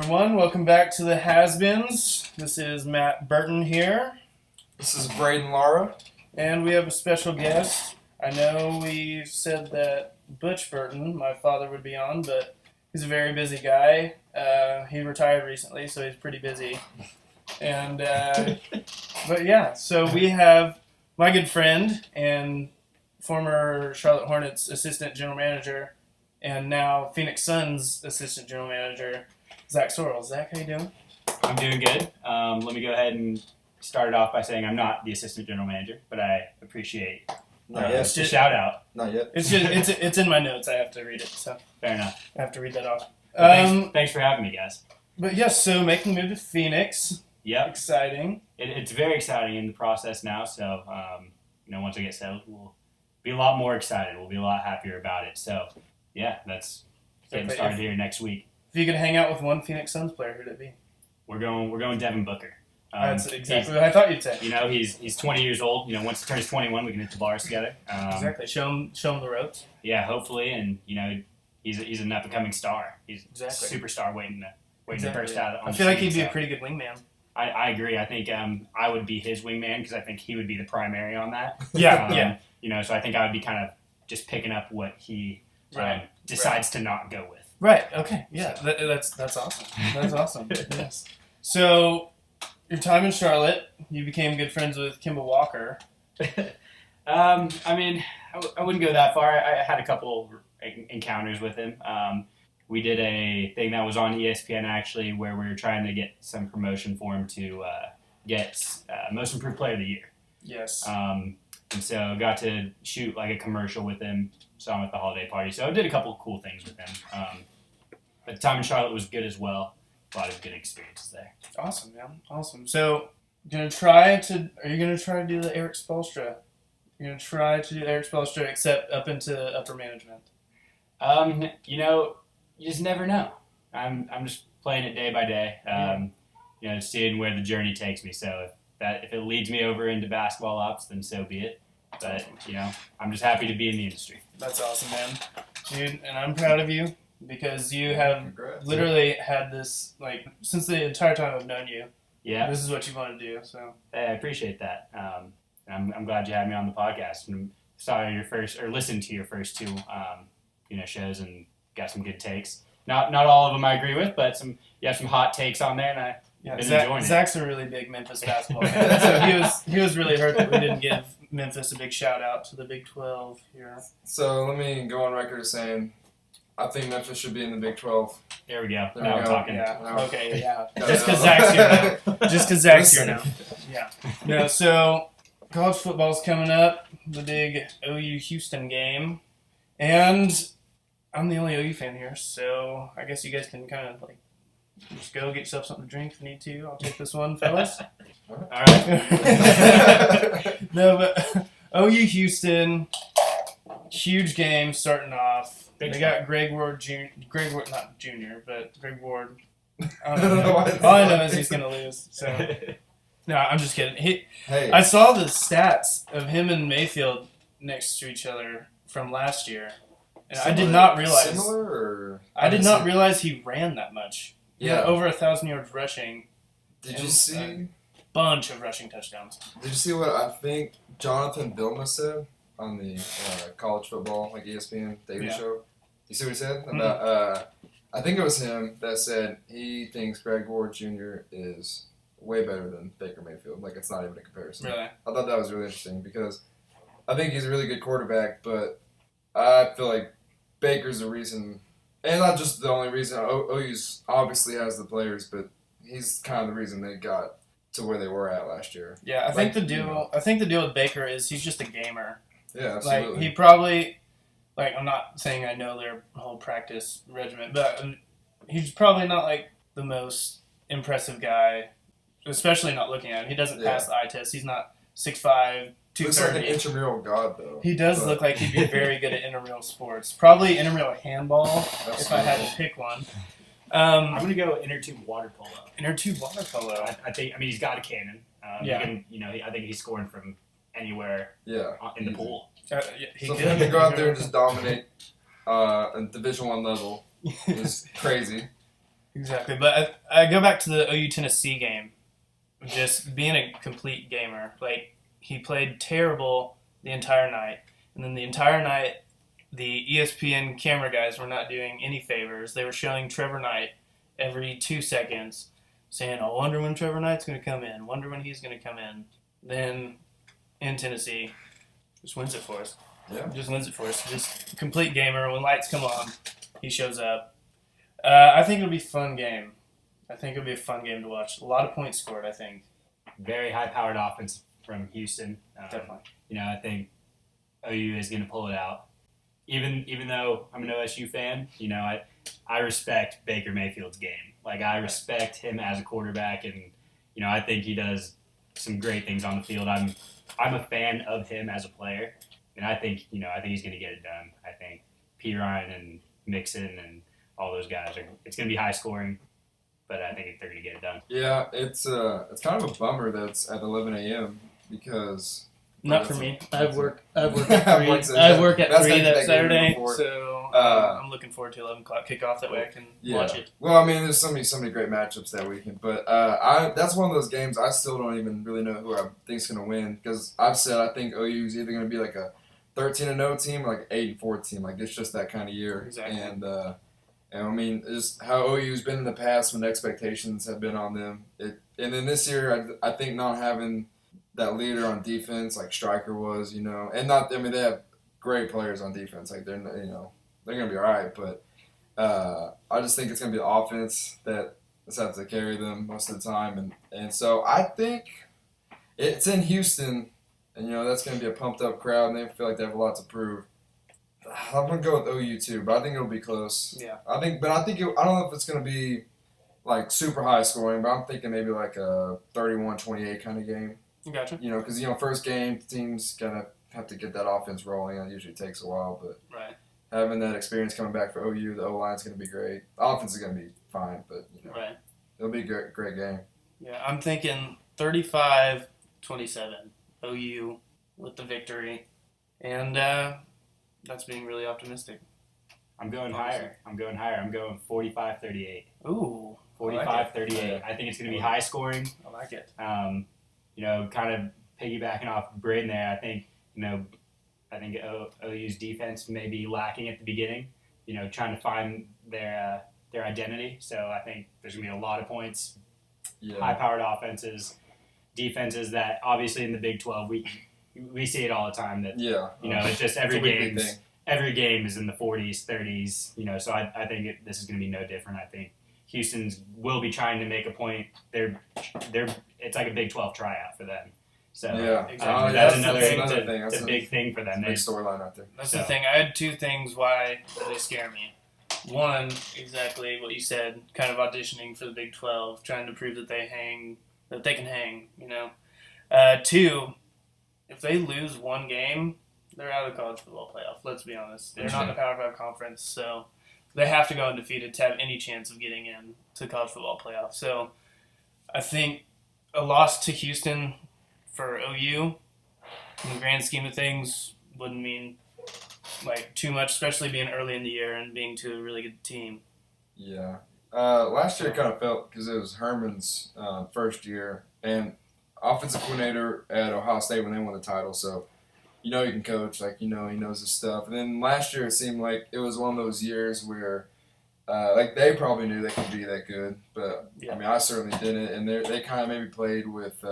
everyone. Welcome back to the Has-Beens. This is Matt Burton here. This is Braden Lara. And we have a special guest. I know we said that Butch Burton, my father, would be on, but he's a very busy guy. He retired recently, so he's pretty busy. And, but yeah, so we have my good friend and former Charlotte Hornets assistant general manager, and now Phoenix Suns assistant general manager, Zach Sorrell. Zach, how you doing? I'm doing good. Let me go ahead and start it off by saying I'm not the assistant general manager, but I appreciate the shout out. Not yet. It's in my notes. I have to read it, so Fair enough. I have to read that off. Thanks for having me, guys. But yes, so making the move to Phoenix. Yep. Exciting. It's very exciting in the process now, so once I get settled, we'll be a lot more excited. We'll be a lot happier about it. So, yeah, that's getting started here next week. If you could hang out with one Phoenix Suns player, who'd it be? We're going Devin Booker. That's exactly what I thought you'd say. He's 20 years old. Once he turns 21, we can hit the bars together. Exactly. Show him the ropes. Yeah, hopefully, and he's an up and coming star. He's a superstar waiting to burst out. I feel like he'd be a pretty good wingman. I agree. I think I would be his wingman because I think he would be the primary on that. Yeah. So I think I would be kind of just picking up what he decides to not go with. Right. Okay. Yeah. That's awesome. That's awesome. Yes. So, your time in Charlotte, you became good friends with Kemba Walker. I wouldn't go that far. I had a couple encounters with him. We did a thing that was on ESPN actually, where we were trying to get some promotion for him to get Most Improved Player of the Year. Yes. And so got to shoot like a commercial with him. Saw him at the holiday party. So I did a couple of cool things with him. But the time in Charlotte was good as well. A lot of good experiences there. Awesome, man. Awesome. So, are you gonna try to do the Eric Spoelstra? You're gonna try to do Eric Spoelstra, except up into upper management. You just never know. I'm just playing it day by day. Seeing where the journey takes me. So if it leads me over into basketball ops, then so be it. But I'm just happy to be in the industry. That's awesome, man, dude. And I'm proud of you because you have literally had this since the entire time I've known you. Yeah. This is what you want to do. So hey, I appreciate that. I'm glad you had me on the podcast and listened to your first two shows and got some good takes. Not all of them I agree with, but you have some hot takes on there, and I've been enjoying it. Zach's a really big Memphis basketball fan, so he was really hurt that we didn't give Memphis a big shout out to the Big 12 here. So let me go on record as saying I think Memphis should be in the Big 12. There we go. There now we we're go. talking. Yeah. Okay. Yeah. No, Just because no. Zach's here now. Just because Zach's here now. Yeah. No. So college football's coming up. The big OU Houston game, and I'm the only OU fan here, so I guess you guys can kind of just go get yourself something to drink if you need to. I'll take this one, fellas. All right. No, but OU Houston, huge game starting off. They got Greg Ward, not Junior, but Greg Ward. I don't know. All I know is he's gonna lose. So no, I'm just kidding. Hey. I saw the stats of him and Mayfield next to each other from last year. And I did not realize. Similar, or I did not realize he ran that much. He had Yeah. over 1,000 yards rushing. Did you see? Bunch of rushing touchdowns. Did you see what I think Jonathan Bilma said on the college football ESPN Daily Show? You see what he said about? I think it was him that said he thinks Greg Ward Jr. is way better than Baker Mayfield. It's not even a comparison. Really? I thought that was really interesting because I think he's a really good quarterback, but I feel like Baker's the reason, and not just the only reason. OU's obviously has the players, but he's kind of the reason they got to where they were at last year. Yeah, I think the deal with Baker is he's just a gamer. Yeah, absolutely. He probably, I'm not saying I know their whole practice regimen, but he's probably not the most impressive guy, especially not looking at him. He doesn't pass the eye test. He's not 6'5", 230. Looks like an intramural god, though. He does look like he'd be very good at intramural sports. Probably intramural handball, if I had to pick one. I'm gonna go inner tube water polo. Inner tube water polo. I think. He's got a cannon. I think he's scoring from anywhere. In the pool. So for him to go out there and just dominate a Division I level is crazy. Exactly. But I go back to the OU Tennessee game. Just being a complete gamer. Like, he played terrible the entire night. And then the entire night, the ESPN camera guys were not doing any favors. They were showing Trevor Knight every 2 seconds, saying, "I wonder when Trevor Knight's going to come in. Wonder when he's going to come in." Then in Tennessee, just wins it for us. Yeah. Just wins it for us. Just complete gamer. When lights come on, he shows up. I think it'll be a fun game. I think it'll be a fun game to watch. A lot of points scored, I think. Very high-powered offense from Houston. Definitely. I think OU is going to pull it out. Even though I'm an OSU fan, I respect Baker Mayfield's game. Like, I respect him as a quarterback, and I think he does some great things on the field. I'm a fan of him as a player, and I think he's going to get it done. I think P. Ryan and Mixon and all those guys it's going to be high scoring, but I think they're going to get it done. Yeah, it's kind of a bummer that it's at 11 a.m. because Not for me. I have work. I have work I at have 3. work, so I have work at that's 3 gonna that get Saturday, before. so I'm looking forward to 11 o'clock kickoff. That way I can watch it. Well, I mean, there's so many great matchups that weekend, but that's one of those games I still don't even really know who I think's going to win because I've said I think OU is either going to be like a 13-0 team or like an 8-4 team. Like, it's just that kind of year. Exactly. And I mean, just how OU's been in the past when the expectations have been on them. And then this year, I think not having that leader on defense like Stryker was, and they have great players on defense. Like, they're gonna be all right, but I just think it's gonna be the offense that just have to carry them most of the time, and so I think it's in Houston, and that's gonna be a pumped up crowd, and they feel like they have a lot to prove. I'm gonna go with OU too, but I think it'll be close. Yeah. I don't know if it's gonna be like super high scoring, but I'm thinking maybe like a 31-28 kind of game. Gotcha. Because first game teams gonna have to get that offense rolling. It usually takes a while, but Right. having that experience coming back for OU, the O-line's gonna be great. The offense is gonna be fine, but Right. it'll be a great game. Yeah, I'm thinking 35-27 OU with the victory, and that's being really optimistic. I'm going higher. I'm going 45-38. Ooh, 45-38. I think it's going to be high scoring. I like it. Kind of piggybacking off Braden there, I think OU's defense may be lacking at the beginning, trying to find their identity. So I think there's going to be a lot of points, high-powered offenses, defenses that obviously in the Big 12 we see it all the time that it's just every game is in the 40s, 30s, so I think this is going to be no different. I think Houston's will be trying to make a point. It's like a Big 12 tryout for them. So exactly. That's another thing. It's a big thing for them. Big storyline out there. That's the thing. I had 2 things why they scare me. One, exactly what you said, kind of auditioning for the Big 12, trying to prove that they can hang. 2, if they lose one game, they're out of the college football playoff. Let's be honest. They're not in the Power 5 conference, so they have to go undefeated to have any chance of getting in to college football playoff. So I think a loss to Houston for OU, in the grand scheme of things, wouldn't mean too much, especially being early in the year and being to a really good team. Yeah. Last year it kind of felt because it was Herman's first year and offensive coordinator at Ohio State when they won the title, so you can coach, he knows his stuff. And then last year it seemed like it was one of those years where they probably knew they could be that good, but Yeah. I mean I certainly didn't, and they kind of maybe played with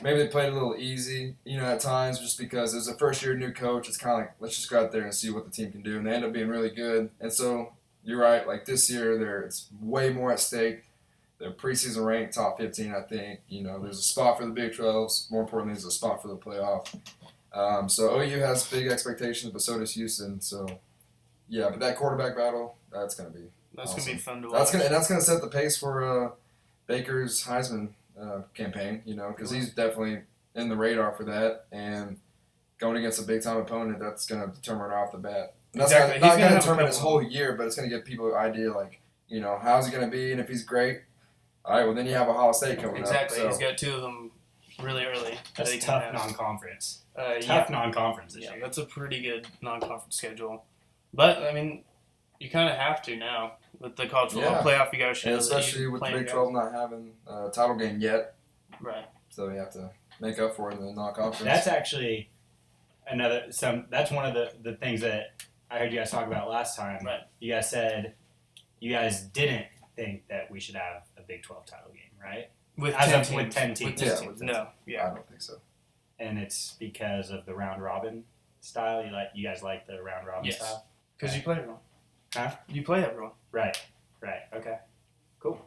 maybe they played a little easy, at times, just because it was a first year new coach. It's kind of like, let's just go out there and see what the team can do, and they end up being really good. And so you're right, this year it's way more at stake. They're preseason ranked top 15, I think. There's a spot for the Big 12s. More importantly, there's a spot for the playoff. So OU has big expectations, but so does Houston. So yeah, but that quarterback battle, that's gonna be That's awesome. going to be fun to watch. That's gonna set the pace for Baker's Heisman campaign, because he's definitely in the radar for that, and going against a big-time opponent, that's going to determine right off the bat. And that's Exactly. not He's going gonna to determine his whole year, but it's going to give people an idea, how's he going to be, and if he's great, all right, well, then you have Ohio State coming Exactly. up. He's got 2 of them really early. That's that he can tough have. non-conference. Yeah. Tough non-conference this Yeah, year. that's a pretty good non-conference schedule. But, I mean, You kind of have to now with the college football Yeah. playoff. You got to show And that especially you with the playing Big guys. 12 not having a title game yet, Right. so you have to make up for it in the non-conference. That's actually that's one of the things that I heard you guys talk about last time. Right. You guys said you guys didn't think that we should have a Big 12 title game, right? With As 10 of- teams. with 10 teams. With 10 Yeah, teams. with 10 No. Yeah. I don't think so. And it's because of the round robin style. You guys like the round robin Yes. style? Because you play everyone. Huh? You play everyone. Right. Okay. Cool.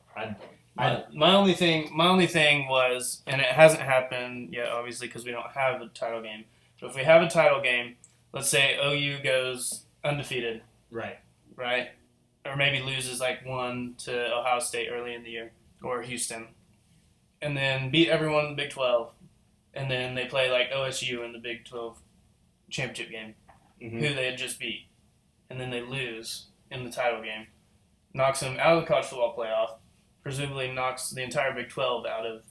My only thing was, and it hasn't happened yet, obviously, because we don't have a title game. But if we have a title game, let's say OU goes undefeated, Right. right? Or maybe loses like 1 to Ohio State early in the year, or Houston, and then beat everyone in the Big 12, and then they play like OSU in the Big 12 championship game, Mm-hmm. who they had just beat, and then they lose in the title game, knocks them out of the college football playoff, presumably knocks the entire Big 12 out of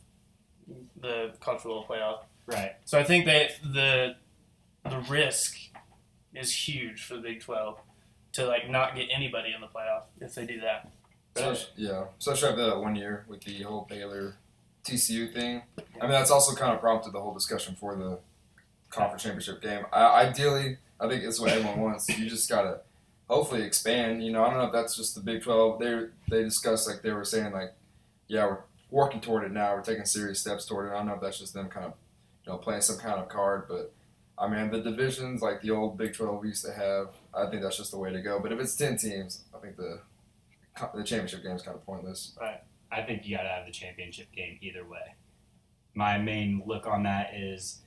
the college football playoff. Right. So I think that the risk is huge for the Big 12 to like not get anybody in the playoff if they do that. Especially after that 1 year with the whole Baylor TCU thing. I mean, that's also kind of prompted the whole discussion for the conference championship game. Ideally, I think it's what everyone wants. You just gotta hopefully expand. I don't know if that's just the Big 12. They discussed, like they were saying, like, yeah, we're working toward it now. We're taking serious steps toward it. I don't know if that's just them kind of playing some kind of card, but I mean, the divisions like the old Big 12 we used to have, I think that's just the way to go. But if it's 10 teams, I think the championship game is kind of pointless. I think you got to have the championship game either way. My main look on that is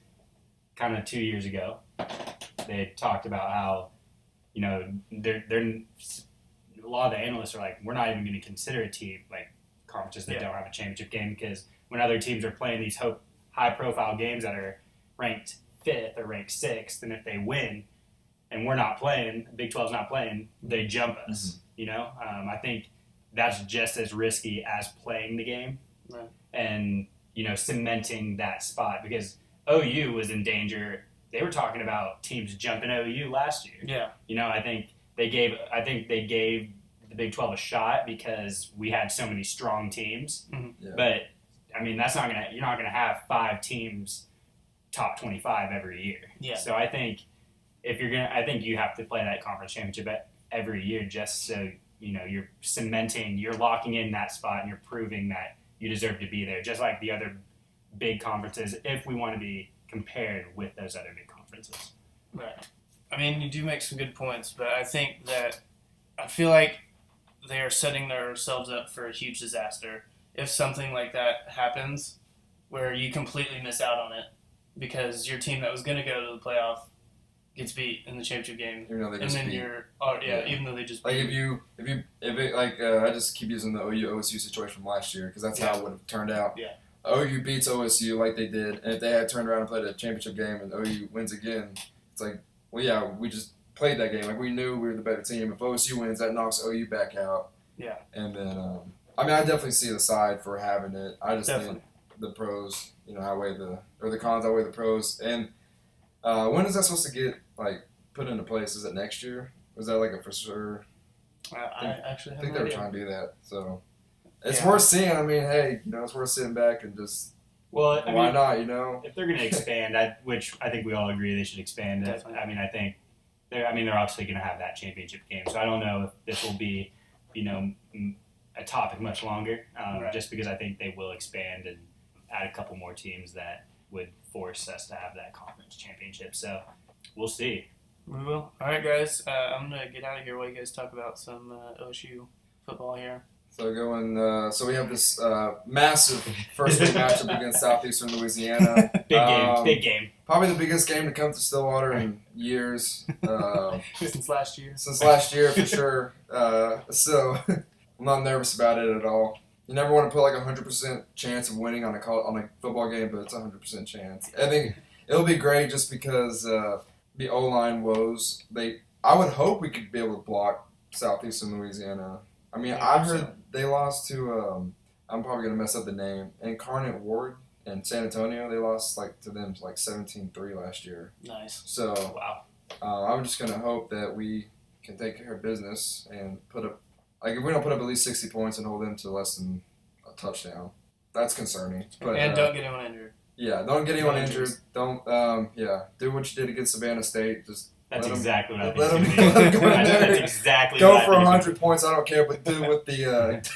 kind of 2 years ago. They talked about how, they're a lot of the analysts are like, we're not even going to consider a team like conferences that don't have a championship game, because when other teams are playing these high-profile games that are ranked 5th or ranked 6th, and if they win and we're not playing, Big 12's not playing, they jump us. I think that's just as risky as playing the game, Right. and cementing that spot, because OU was in danger. They were talking about teams jumping OU last year. Yeah. I think they gave the Big 12 a shot because we had so many strong teams. Yeah. But I mean, you're not gonna have 5 teams top 25 every year. Yeah. So I think I think you have to play that conference championship every year, just so you're locking in that spot and you're proving that you deserve to be there, just like the other big conferences, if we want to be compared with those other big conferences. Right. I mean, you do make some good points, but I feel like they are setting themselves up for a huge disaster if something like that happens, where you completely miss out on it because your team that was going to go to the playoff gets beat in the championship game, Even though they and just then beat. even though they just Like beat. if it I just keep using the OU OSU situation from last year because that's how it would have turned out. Yeah. OU beats OSU like they did, and if they had turned around and played a championship game and OU wins again, it's like, well, yeah, we just played that game. Like we knew we were the better team. If OSU wins, that knocks OU back out. Yeah. And then, I definitely see the side for having it. I just Definitely. think the pros, outweigh the cons outweigh the pros. And when is that supposed to get put into place? Is it next year? Was that a for sure? I actually I have think no they were idea. trying to do that. So it's Yeah. worth seeing. I mean, hey, it's worth sitting back and just Well, why not? if they're going to expand, which I think we all agree they should expand. Definitely. I think they're obviously going to have that championship game. So I don't know if this will be, a topic much longer, Right. just because I think they will expand and add a couple more teams that would force us to have that conference championship. So we'll see. We will. All right, guys. I'm gonna get out of here while you guys talk about some OSU football here. so going. So we have this massive first week matchup against Southeastern Louisiana. Big game. Probably the biggest game to come to Stillwater in years. Since last year. Since last year, for sure. So I'm not nervous about it at all. You never want to put 100% chance of winning on a football game, but it's 100% chance. I think it'll be great just because the O-line woes. I would hope we could be able to block Southeastern Louisiana. I mean, Yeah, I've so. heard they lost to. I'm probably gonna mess up the name. Incarnate Ward in San Antonio. They lost to them 17-3 last year. Nice. So Wow. I'm just gonna hope that we can take care of business and put up, like if we don't put up at least 60 points and hold them to less than a touchdown, that's concerning. But And don't get anyone injured. yeah, don't get anyone No injured. injuries. Don't do what you did against Savannah State. Just That's let 'em- exactly what I think. let 'em- it's gonna let 'em be. go in there. That's exactly go what for I think. 100 points. I don't care, but do it with the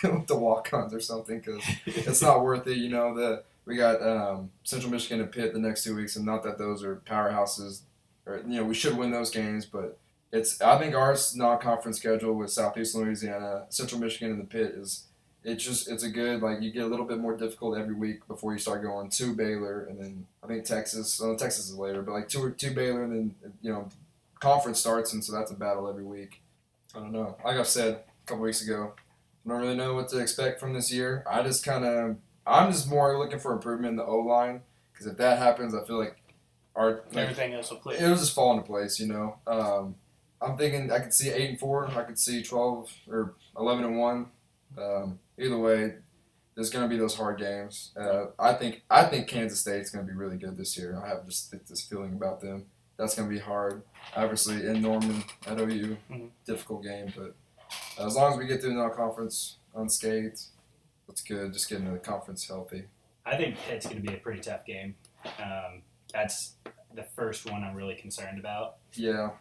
do it with the walk-ons or something because it's not worth it. You know we got Central Michigan and Pitt the next 2 weeks, and not that those are powerhouses, or we should win those games, but I think our non-conference schedule with Southeastern Louisiana, Central Michigan, and the Pitt it's a good, like, you get a little bit more difficult every week before you start going to Baylor, and then I think Texas. Well, Texas is later, but like two Baylor, and then conference starts, and so that's a battle every week. I don't know. Like I've said a couple weeks ago, I don't really know what to expect from this year. I'm just more looking for improvement in the O line, because if that happens, I feel like Everything else will click. it'll just fall into place. I'm thinking I could see 8-4. I could see 12 or 11-1. Either way, there's going to be those hard games. I think Kansas State's going to be really good this year. I have just this feeling about them. That's going to be hard. Obviously, in Norman at OU, difficult game. But as long as we get through the non-conference unscathed, that's good. Just getting the conference healthy. I think Pitt's going to be a pretty tough game. That's the first one I'm really concerned about. Yeah.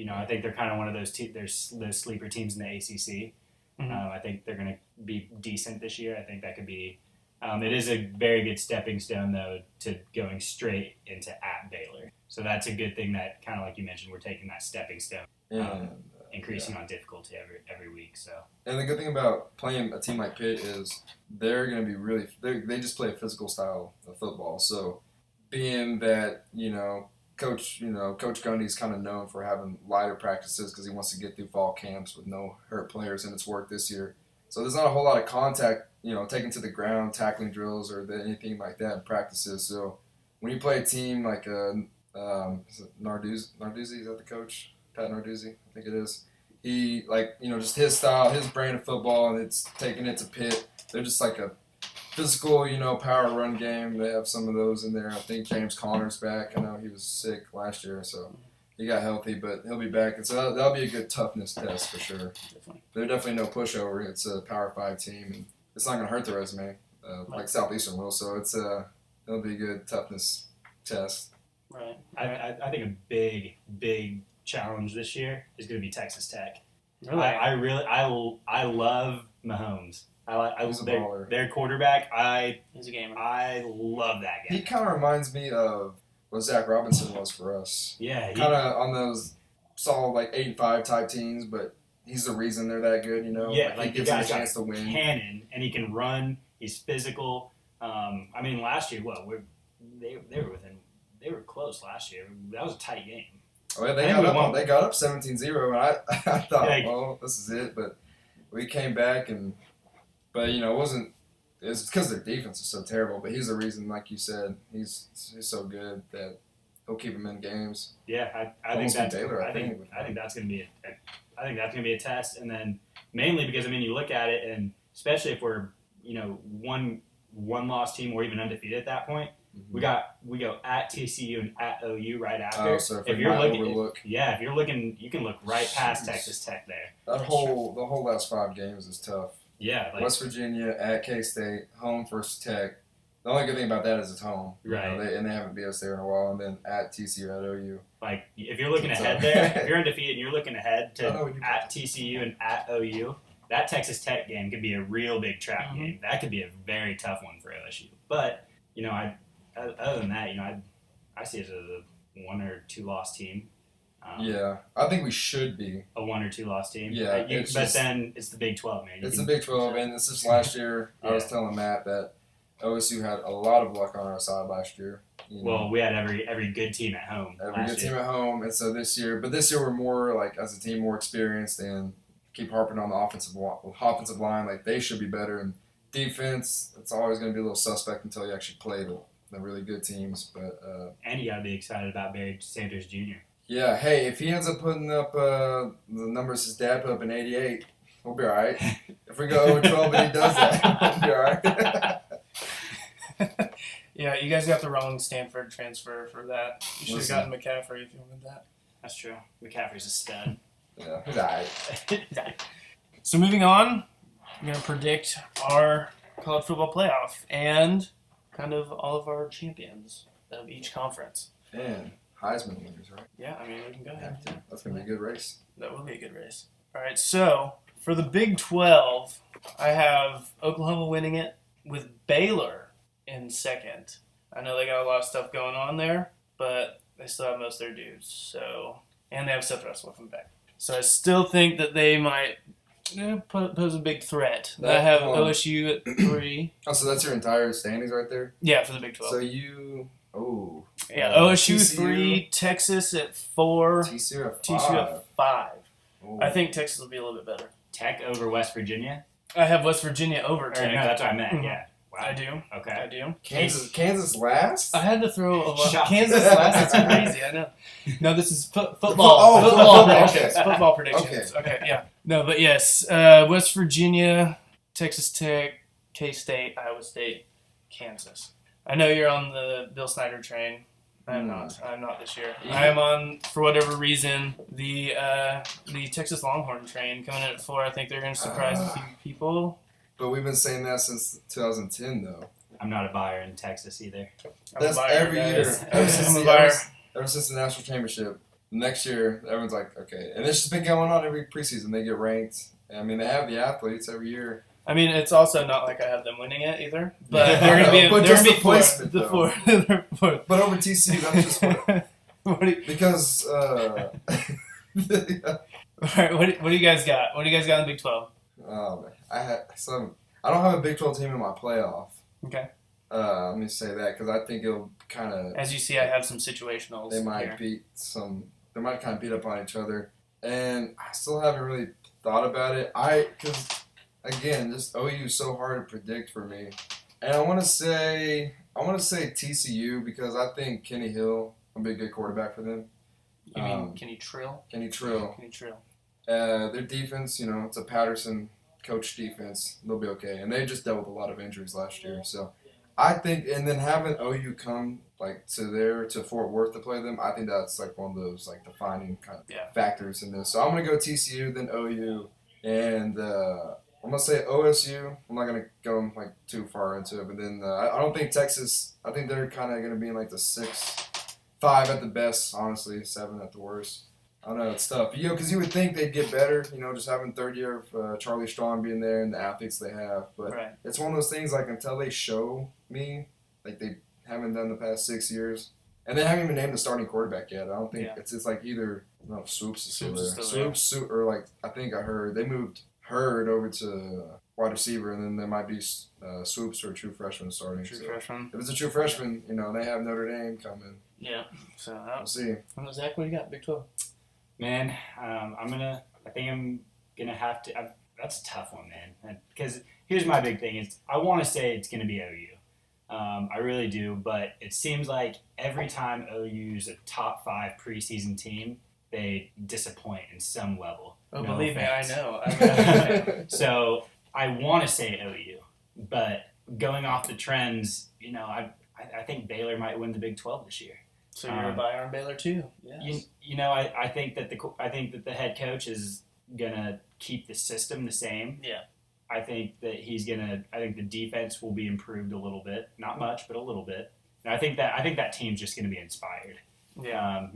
I think they're kind of one of those there's those sleeper teams in the ACC. I think they're going to be decent this year. I think that could be. It is a very good stepping stone, though, to going straight into at Baylor. So that's a good thing that, kind of like you mentioned, we're taking that stepping stone, increasing on difficulty every week. So. And the good thing about playing a team like Pitt is they're going to be they just play a physical style of football. So being that, Coach Gundy's kind of known for having lighter practices because he wants to get through fall camps with no hurt players, and it's worked this year. So there's not a whole lot of contact, taken to the ground, tackling drills or anything like that in practices. So when you play a team like is it Narduzzi, is that the coach? Pat Narduzzi, I think it is. He, just his style, his brand of football, and it's taking it to Pitt. They're just like a physical, power run game. They have some of those in there. I think James Conner's back. I know he was sick last year, so he got healthy, but he'll be back. And so that'll be a good toughness test for sure. Definitely. They're definitely no pushover. It's a Power 5 team, and it's not going to hurt the resume like Southeastern will. So it'll be a good toughness test. Right. I think a big challenge this year is going to be Texas Tech. Really? I love Mahomes. He's a baller. Their quarterback. He's a gamer. I love that guy. He kind of reminds me of what Zach Robinson was for us. Yeah. Kind of on those solid 8-5 type teams, but he's the reason they're that good. Yeah, he gives them a chance to win. Cannon, and he can run. He's physical. Last year, they were close last year. That was a tight game. Oh yeah, they got up 17-0, and I thought, this is it. But we came back, but it wasn't. It's because their defense is so terrible. But he's the reason, like you said, he's so good that he'll keep them in games. Yeah, I think that's. Baylor, I think that's going to be a test, and then mainly because you look at it, and especially if we're one loss team or even undefeated at that point. We go at TCU and at OU right after. Oh, so if you're looking, you can look right past Texas Tech there. The whole last 5 games is tough. Yeah, West Virginia at K-State, home versus Tech. The only good thing about that is it's home, right? And they haven't beat us there in a while. And then at TCU, at OU. If you're looking ahead there, if you're undefeated and you're looking ahead to at TCU and at OU, that Texas Tech game could be a real big trap game. That could be a very tough one for OSU. But other than that, I see it as a 1 or 2 loss team. I think we should be a 1 or 2 loss team. Yeah, then it's the Big 12, man. It's the Big 12, and this is last year. I was telling Matt that OSU had a lot of luck on our side last year. Well, we had every good team at home. Team at home, and so this year we're more as a team more experienced and keep harping on the offensive line. They should be better. And defense, it's always going to be a little suspect until you actually play the really good teams. But and you got to be excited about Barry Sanders Jr. Yeah, hey, if he ends up putting up the numbers his dad put up in '88, we'll be all right. If we go 0-12 and he does that, we'll be all right. Yeah, you guys got the wrong Stanford transfer for that. You should have gotten McCaffrey if you wanted that. That's true. McCaffrey's a stud. Yeah, he's alright. So moving on, I'm going to predict our college football playoff and kind of all of our champions of each conference. And Heisman winners, right? Yeah, I mean, we can go ahead. That's gonna be a good race. That will be a good race. All right, so for the Big 12, I have Oklahoma winning it with Baylor in second. I know they got a lot of stuff going on there, but they still have most of their dudes. So, and they have Seth Russell coming back. So I still think that they might pose a big threat. I have OSU at 3. Oh, so that's your entire standings right there. Yeah, for the Big 12. So you, Yeah, OSU TCU. 3, Texas at 4, TCU at 5. TCU at 5. Ooh. I think Texas will be a little bit better. Tech over West Virginia. I have West Virginia over Or, Tech. no, that's what I meant. Mhm. Yeah. Wow. I do. I Okay. do. Kansas last. I had to throw a lot. Shot. Kansas last. That's crazy. I know. No, this is football. Oh, football football, predictions. okay. Football predictions. Okay. Yeah. No, but yes. West Virginia, Texas Tech, K-State, Iowa State, Kansas. I know you're on the Bill Snyder train. I'm not. I'm not this year. I am on, for whatever reason, the Texas Longhorn train coming in at 4. I think they're going to surprise a few people. But we've been saying that since 2010, though. I'm not a buyer in Texas either. I'm That's a buyer, every guys. year. Ever since, I'm a the, buyer. ever since the national championship. Next year, everyone's like, okay. And it's just been going on every preseason. They get ranked. I mean, they have the athletes every year. I mean, it's also not like I have them winning it either. But they're gonna be. But they're just gonna be the fourth. placement, The though. fourth. They're fourth. But over TCU, that's just what. What do you, Because. all right, what do you guys got? What do you guys got in the Big 12? I don't have a Big 12 team in my playoff. Okay. Let me say that because I think it'll kind of. As you see, I have some situationals. They might here. beat some. They might kind of beat up on each other, and I still haven't really thought about it. Because again, just OU is so hard to predict for me, and I want to say TCU because I think Kenny Hill will be a good quarterback for them. You mean Kenny Trill? Kenny Trill. Kenny Trill. Their defense, it's a Patterson coach defense. They'll be okay, and they just dealt with a lot of injuries last year, so. I think, and then having OU come to Fort Worth to play them, I think that's like one of those defining kind of factors in this. So I'm gonna go TCU, then OU, and I'm gonna say OSU. I'm not gonna go too far into it, but then I don't think Texas. I think they're kind of gonna be in the 6, 5 at the best, honestly, 7 at the worst. I don't know, it's tough. Because you would think they'd get better, just having third year of Charlie Strong being there and the athletes they have. But it's one of those things, until they show me, they haven't done the past 6 years. And they haven't even named the starting quarterback yet. I don't think it's either, Swoops is still there. Swoops, or I think I heard they moved Hurd over to wide receiver, and then there might be Swoops or a true freshman starting. Freshman. If it's a true freshman, they have Notre Dame coming. Yeah. So we'll see. Zach, what do you got? Big 12. Man, I think I'm gonna have to. That's a tough one, man. Because here's my big thing: is I want to say it's gonna be OU. I really do, but it seems like every time OU's a top 5 preseason team, they disappoint in some level. Oh, No believe offense. me, I know. So I want to say OU, but going off the trends, I think Baylor might win the Big 12 this year. So you're a buyer on Baylor too. Yes. I think that the head coach is gonna keep the system the same. Yeah. I think the defense will be improved a little bit, not much, but a little bit. And I think that team's just gonna be inspired. Yeah.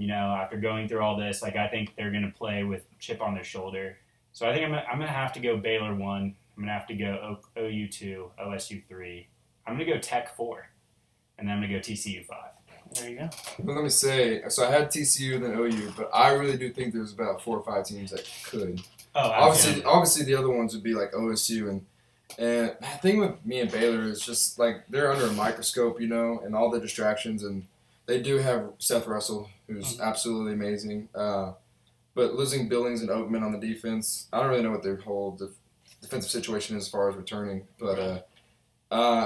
After going through all this, I think they're gonna play with chip on their shoulder. So I think I'm gonna have to go Baylor 1. I'm gonna have to go OU 2, OSU 3. I'm gonna go Tech 4, and then I'm gonna go TCU 5. There you go. But let me say, so I had TCU then OU, but I really do think there's about 4 or 5 teams that could. Oh, Obviously the other ones would be OSU and the thing with me and Baylor is just they're under a microscope, and all the distractions, and they do have Seth Russell, who's absolutely amazing. But losing Billings and Oatman on the defense, I don't really know what their whole defensive situation is as far as returning, but.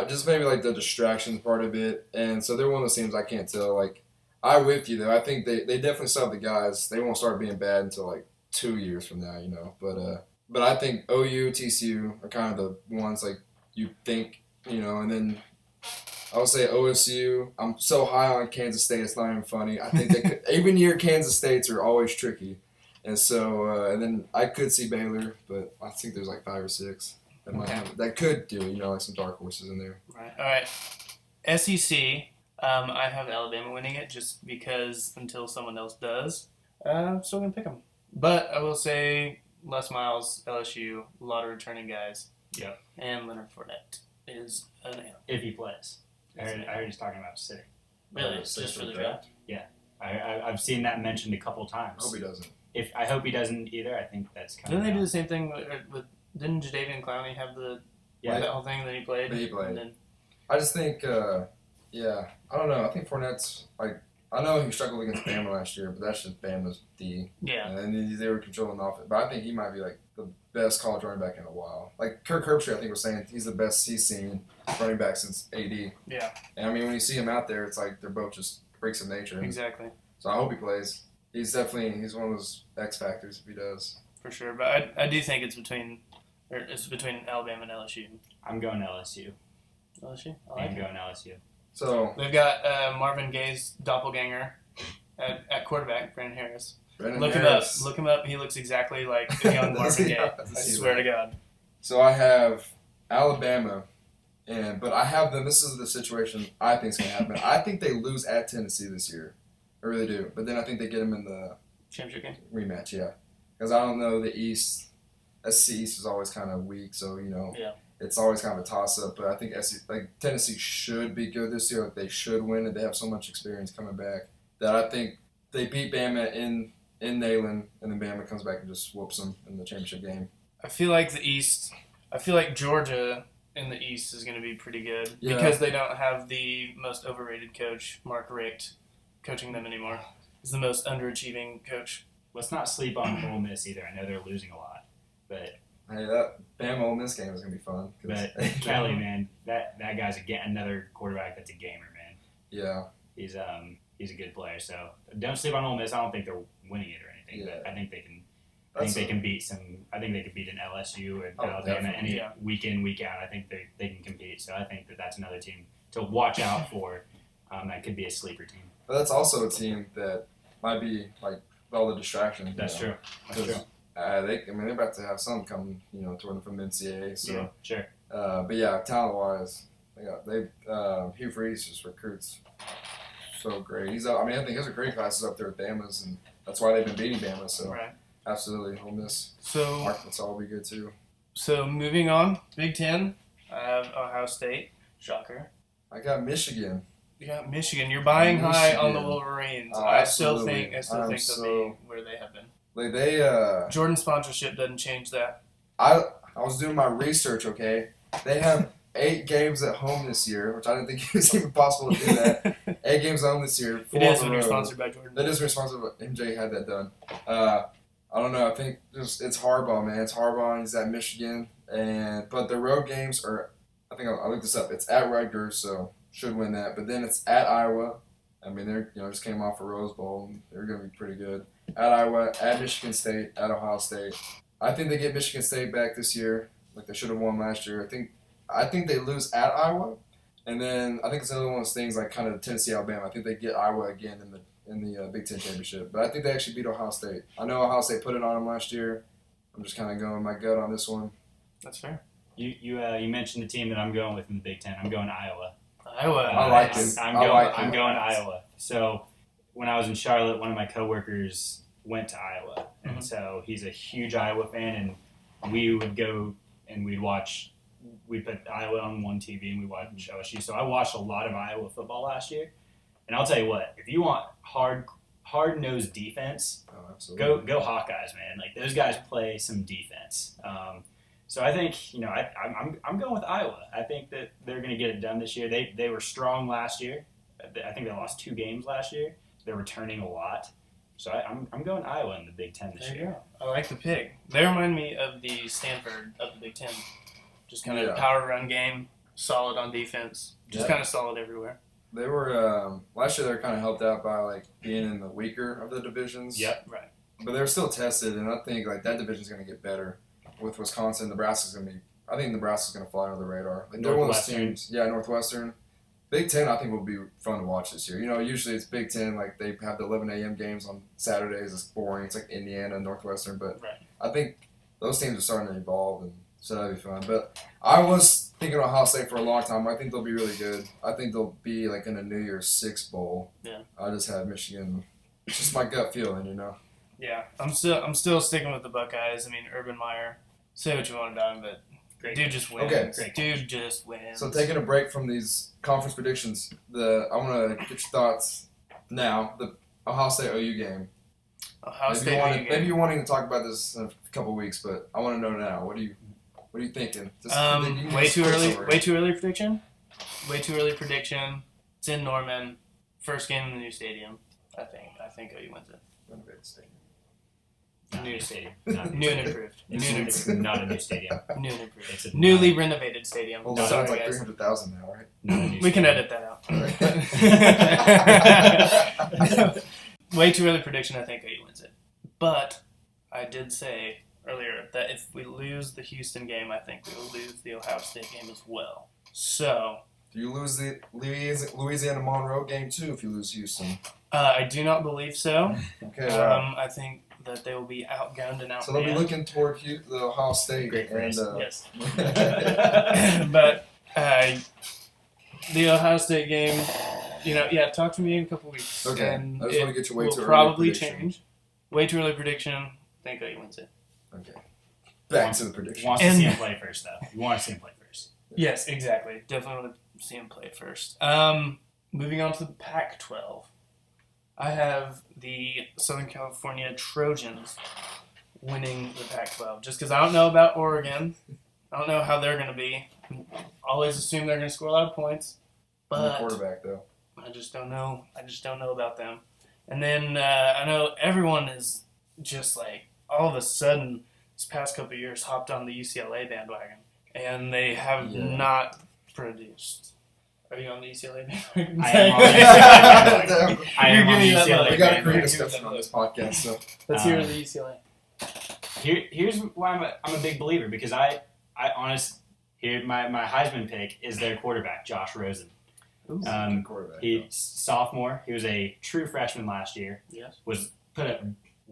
Just maybe the distractions part of it, and so they're one of those teams I can't tell. I'm with you though. I think they definitely still have the guys. They won't start being bad until 2 years from now, But I think OU, TCU are kind of the ones you think, and then I would say OSU. I'm so high on Kansas State, it's not even funny. I think they could, even year Kansas States are always tricky, And so, and then I could see Baylor, but I think there's like 5 or 6 that might that could do, like some dark horses in there. Right. All right. SEC. I have Alabama winning it just because until someone else does, I'm still gonna pick them. But I will say Les Miles, LSU, a lot of returning guys. Yep. And Leonard Fournette is a nail. If he plays. I heard he's talking about sitting. Really? Just for the draft? I've seen that mentioned a couple times. I hope he doesn't. I hope he doesn't either. I think that's kind Didn't of. they do the same thing with didn't Jadeveon Clowney have that whole thing that he played? That he played. And then, I just think, I don't know. I think Fournette's like, I know he struggled against Bama last year, but that's just Bama's D. yeah. And they were controlling the offense. But I think he might be like the best college running back in a while. Like Kirk Herbstreit, I think was saying he's the best he's seen running back since AD. Yeah. And I mean, when you see him out there, it's like they're both just freaks of nature. Exactly. So I hope he plays. He's one of those X factors if he does. For sure. But I do think it's between Alabama and LSU. I'm going LSU. LSU? I'm going LSU. So They've got Marvin Gaye's doppelganger at quarterback, Brandon Harris. Look Harris. him up. He looks exactly like the young Marvin Gaye. I swear to God. So I have Alabama, but I have them. This is the situation I think is going to happen. I think they lose at Tennessee this year. I really do. But then I think they get them in the Championship game? rematch, yeah. Because I don't know, the East, SC East is always kind of weak, so, Yeah. it's always kind of a toss-up. But I think Tennessee should be good this year. Like, they should win, and they have so much experience coming back that I think they beat Bama in Neyland, and then Bama comes back and just whoops them in the championship game. I feel like Georgia in the East is going to be pretty good Yeah. because they don't have the most overrated coach, Mark Richt, coaching them anymore. He's the most underachieving coach. Let's not sleep on Ole Miss either. I know they're losing a lot, but Hey, that Bama Ole Miss game is going to be fun. Kelly, man, that guy's another quarterback that's a gamer, man. Yeah. He's a good player. So don't sleep on Ole Miss. I don't think they're winning it or anything, Yeah. but I think they can. I think they can beat some. I think they could beat an LSU or Alabama definitely. any week in, week out. I think they can compete. So I think that's another team to watch out for. That could be a sleeper team. But that's also a team that might be like all the distractions. That's true. That's true. They're about to have some come, toward them from NCAA. So, Yeah, sure. but yeah, talent-wise, Hugh Freeze just recruits so great. I think his recruiting class is up there with Bama's, and that's why they've been beating Bama. So, Right. absolutely, Ole Miss, So Arkansas will be good too. moving on, Big Ten. I have Ohio State. Shocker. I got Michigan. You got Michigan. You're buying high on the Michigan. Wolverines. Oh, I still absolutely. think they'll be where they have been. Like they, Jordan sponsorship doesn't change that. I was doing my research. Okay, they have 8 games at home this year, which I didn't think it was even possible to do that. 8 games at home this year. 4 It is on when the you're road. sponsored by Jordan. That is responsible. MJ had that done. I don't know. I think it's Harbaugh, man. It's Harbaugh. And he's at Michigan, but the road games are. I think I looked this up. It's at Rutgers, so should win that. But then it's at Iowa. I mean, they're just came off a Rose Bowl. And they're going to be pretty good. At Iowa, at Michigan State, at Ohio State. I think they get Michigan State back this year, like they should have won last year. I think they lose at Iowa, and then I think it's another one of those things like kind of Tennessee, Alabama. I think they get Iowa again in the Big Ten championship, but I think they actually beat Ohio State. I know Ohio State put it on them last year. I'm just kind of going my gut on this one. That's fair. You mentioned the team that I'm going with in the Big Ten. I'm going Iowa. Iowa. I like it. I'm going Iowa. So when I was in Charlotte, one of my coworkers went to Iowa, and so he's a huge Iowa fan, and we would go and we'd watch. We put Iowa on one TV and we watched LSU. So I watched a lot of Iowa football last year, and I'll tell you what: if you want hard-nosed defense, Oh, absolutely. go Hawkeyes, man! Like those guys play some defense. So I think I'm going with Iowa. I think that they're going to get it done this year. They were strong last year. I think they lost 2 games last year. They're returning a lot. So I'm going Iowa in the Big Ten this There you year. go. I like the pick. They remind me of the Stanford of the Big Ten. Just kind of Yeah. power run game, solid on defense, just Yeah. kind of solid everywhere. They were last year. They were kind of helped out by like being in the weaker of the divisions. Yep. Right. But they're still tested, and I think like that division's going to get better with Wisconsin. Nebraska's going to be. I think Nebraska's going to fly under the radar. Like they're one of those Northwestern. teams. Yeah, Northwestern. Big Ten, I think, will be fun to watch this year. Usually it's Big Ten, like they have the 11 a.m. games on Saturdays. It's boring. It's like Indiana, Northwestern, but Right. I think those teams are starting to evolve, and so that'll be fun. But I was thinking Ohio State for a long time. I think they'll be really good. I think they'll be like in a New Year's Six bowl. Yeah. I just had Michigan. It's just my gut feeling, Yeah, I'm still sticking with the Buckeyes. I mean, Urban Meyer. Say what you want about him, but Great. dude just wins. Okay. Dude just wins. So taking a break from these conference predictions, I want to get your thoughts now. The Ohio State OU game. Ohio Maybe, State. maybe you're wanting to talk about this in a couple weeks, but I want to know now. What are you thinking? Just Way too quick early. summary. Way too early prediction. Way too early prediction. It's in Norman. First game in the new stadium. I think OU wins it. Renovated stadium. New stadium. Not New and improved. It's not a new stadium. New and improved. It's a Newly renovated stadium. Hold on, Sorry, it's like guys. 300,000 now, right? not a new We can stadium. edit that out. Way too early prediction. I think OU wins it. But I did say earlier that if we lose the Houston game, I think we will lose the Ohio State game as well. So Do you lose the Louisiana Monroe game too if you lose Houston? I do not believe so. Okay, wow. I think that they will be outgunned and outmanned. So they'll be looking toward the Ohio State. Great phrase. Yes. But the Ohio State game, talk to me in a couple weeks. Okay, And I just want to get your way will too early probably prediction. change. Way too early prediction. I think OU wins it. Okay. Back to the prediction. Wants to see him play first, though. You want to see him play first. Yes, exactly. Definitely want to see him play first. Moving on to the Pac-12. I have the Southern California Trojans winning the Pac-12 just because I don't know about Oregon. I don't know how they're going to be. Always assume they're going to score a lot of points, I'm the but quarterback though. I just don't know. I just don't know about them. And then I know everyone is just like all of a sudden this past couple of years hopped on the UCLA bandwagon, and they have not produced. Are you on the UCLA bandwagon? I am on the UCLA bandwagon. I You're am on the getting that UCLA level. We got a bandwagon. great discussion on this podcast, so Let's hear the UCLA. Here's why I'm a big believer, because my Heisman pick is their quarterback, Josh Rosen. quarterback. He's sophomore. He was a true freshman last year. Yes. Was put up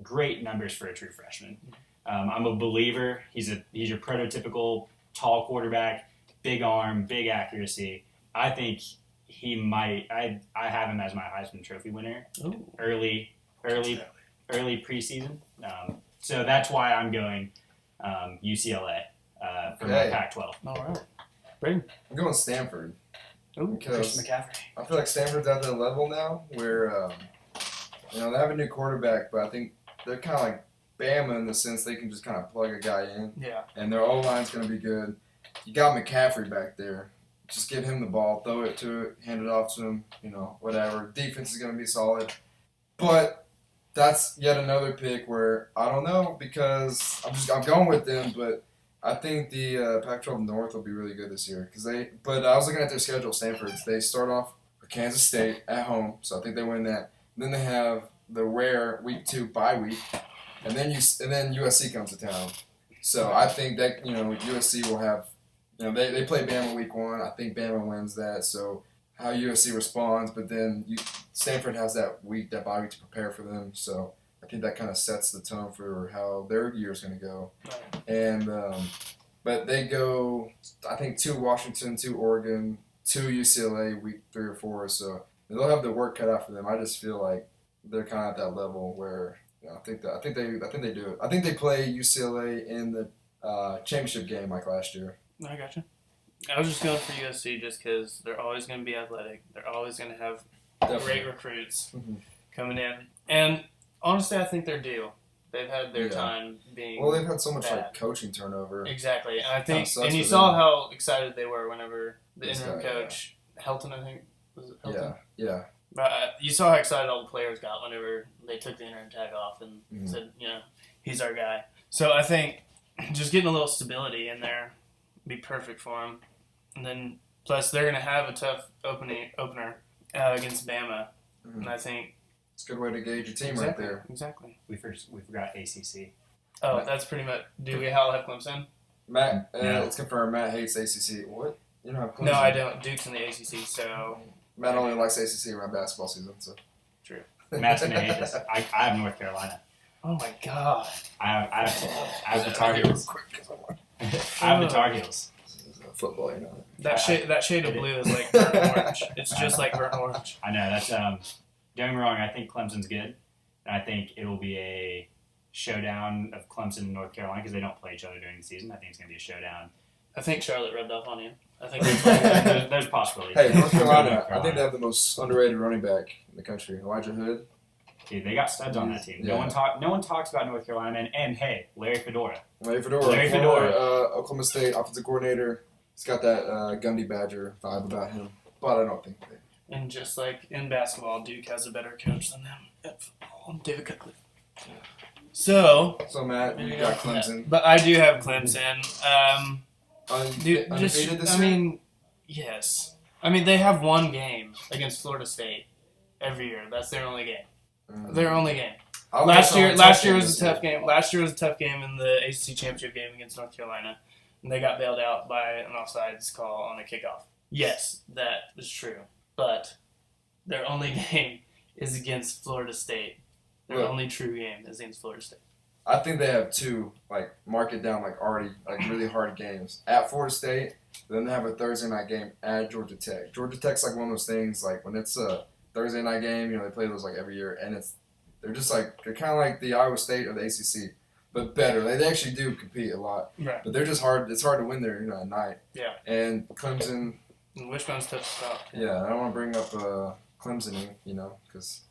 great numbers for a true freshman. I'm a believer. He's your prototypical tall quarterback, big arm, big accuracy. I think he might. I have him as my Heisman Trophy winner. Ooh. Early preseason. So that's why I'm going UCLA for my Okay. Pac-12. All right. I'm going Stanford Ooh. because Christian McCaffrey. I feel like Stanford's at that level now where they have a new quarterback, but I think they're kind of like Bama in the sense they can just kind of plug a guy in, Yeah. and their O-line's going to be good. You got McCaffrey back there. Just give him the ball, throw it to it, hand it off to him, whatever. Defense is going to be solid. But that's yet another pick where I don't know because I'm going with them, but I think the Pac-12 North will be really good this year But I was looking at their schedule. Stanford's they start off with Kansas State at home, so I think they win that. Then they have the rare week 2 bye week, and then USC comes to town. So I think that USC will have. They play Bama week 1. I think Bama wins that. So how USC responds, but then Stanford has that bye week to prepare for them. So I think that kind of sets the tone for how their year is going to go. Right. And but they go, I think 2 Washington, 2 Oregon, 2 UCLA week 3 or 4. So they'll have the work cut out for them. I just feel like they're kind of at that level where I think they do it. I think they play UCLA in the championship game like last year. I gotcha. I was just going for USC just because they're always going to be athletic. They're always going to have great recruits Mhm. coming in. And honestly, I think they're due. They've had their Yeah. time being Well, they've had so much bad. coaching turnover. Exactly. And I think, sucks and you for saw them. how excited they were whenever the This interim guy, coach, Helton, I think, was it Helton? Yeah. But you saw how excited all the players got whenever they took the interim tag off and Mhm. said, he's our guy. So I think just getting a little stability in there would be perfect for him. And then, plus, they're going to have a tough opener against Bama. Mhm. And I think... It's a good way to gauge your team exactly, right there. Exactly. We forgot ACC. Oh, that's pretty much... Do we all have Clemson? Matt, No. let's confirm. Matt hates ACC. What? You don't have Clemson. No, I don't. Duke's in the ACC, so Matt only likes ACC around basketball season, so. true. Matt's gonna hate this. I have North Carolina. Oh my God. I have the Tar Heels. I have the Tar Heels. Football, you know. That shade of blue is like burnt orange. It's just like burnt orange. I know that's don't get me wrong. I think Clemson's good, and I think it will be a showdown of Clemson and North Carolina because they don't play each other during the season. I think it's gonna be a showdown. I think Charlotte rubbed off on you. I think There's possibilities. Hey, North Carolina, I think they have the most underrated running back in the country, Elijah Hood. Dude, they got studs on that team. Yeah. No one talks about North Carolina, and hey, Larry Fedora. Larry Fedora, Larry former, Fedora. Oklahoma State offensive coordinator. He's got that Gundy Badger vibe about him, but I don't think they. and just like in basketball, Duke has a better coach than them at football. David Cutcliffe. So, So Matt, you got Clemson. but I do have Clemson. Dude, Undefeated this I year? mean, yes. I mean, they have one game against Florida State every year. That's their only game. Their only game. I'll Last guess year on was this a tough year. game. Last year was a tough game in the ACC championship game against North Carolina, and they got bailed out by an offsides call on a kickoff. Yes, that is true, but their only game is against Florida State. Their Look. only true game is against Florida State. I think they have two, mark it down, already, really hard games. At Florida State, then they have a Thursday night game at Georgia Tech. Georgia Tech's one of those things, when it's a Thursday night game, they play those, every year, and they're just, they're kind of like the Iowa State of the ACC, but better. They actually do compete a lot, Right. but they're just hard. It's hard to win there, at night. Yeah. And Clemson, And Wishbone's tough to stop. yeah, I don't want to bring up Clemson, because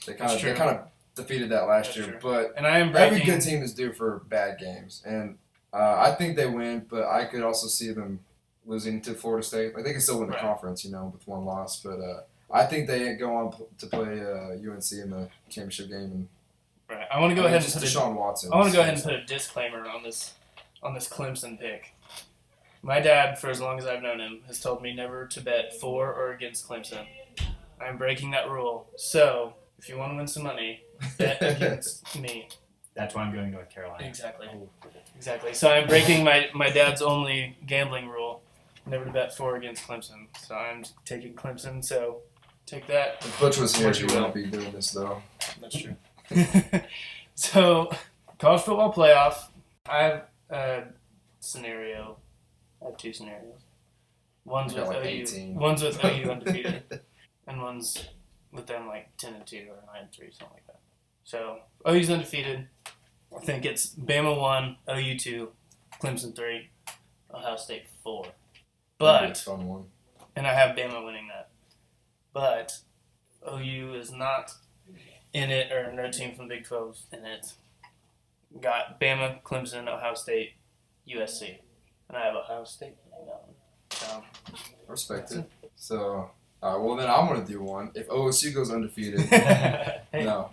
they kind That's true. of defeated that last That's year, true. but And I am every breaking. good team is due for bad games, and I think they win. But I could also see them losing to Florida State. They can still win the Right. conference, with one loss. But I think they go on to play UNC in the championship game. And Right. I want to go ahead and just put a Deshaun Watson. I want to go ahead and put a disclaimer on this Clemson pick. My dad, for as long as I've known him, has told me never to bet for or against Clemson. I'm breaking that rule. So, if you want to win some money, bet against me. That's why I'm going North Carolina. Exactly. So I'm breaking my dad's only gambling rule, never to bet for or against Clemson. So I'm taking Clemson. So take that. If Butch was here, What he you will. wouldn't be doing this though. That's true. So, college football playoff. I have a scenario. I have two scenarios. One's You got with like OU. 18. One's with OU undefeated, and one's with them 10-2 or 9-3, something like that. So OU's undefeated. I think it's Bama 1, OU 2, Clemson 3, Ohio State 4. That'd be a But fun one. and I have Bama winning that. But OU is not in it, or no team from the Big 12 in it. Got Bama, Clemson, Ohio State, USC. And I have Ohio State winning that one. So, Respect it. So, well then I'm gonna do one. If OSU goes undefeated, hey, no.